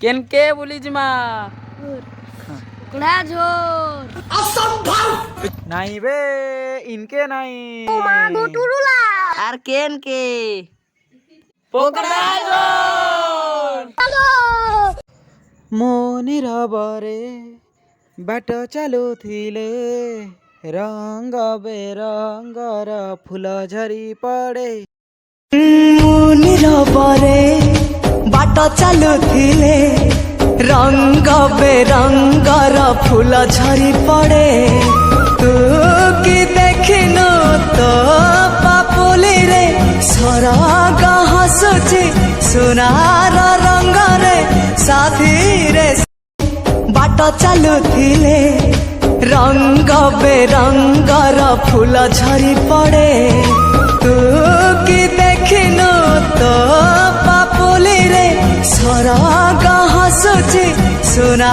কেনকে বলি জিমা কুড়া ঝোর নাই বে ইনকে নাই মা গটুরুলা আর কেনকে মনির হবরে বাট চালুଥିଲେ রঙ্গ বেরঙ্গর ফুল ঝরি পড়ে মনির হবরে বাট চালুଥିଲେ রঙ্গ বেরঙ্গর ফুল ঝরি পড়ে তু কি দেখিনু তো পাপুলিরে সরগ হসুছি সোনার রঙ্গরে সাথীরে বাট চালুଥିଲେ রঙ্গ বেরঙ্গর ফুল ঝরি পড়ে তু কি দেখিনু তো পাপুলিরে সরগ হসুছি সোনা